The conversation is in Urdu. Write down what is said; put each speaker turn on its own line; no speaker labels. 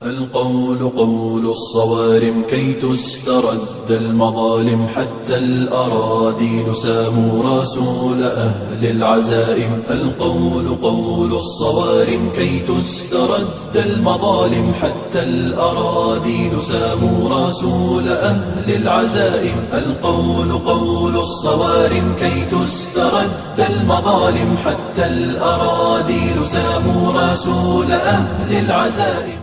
القول قول الصوارم كي تسترد المظالم، حتى الأراذيل ساموا رسول أهل العزائم. القول قول الصوارم كي تسترد المظالم، حتى الأراذيل ساموا رسول أهل العزائم. القول قول الصوارم كي تسترد المظالم، حتى الأراذيل ساموا رسول أهل العزائم.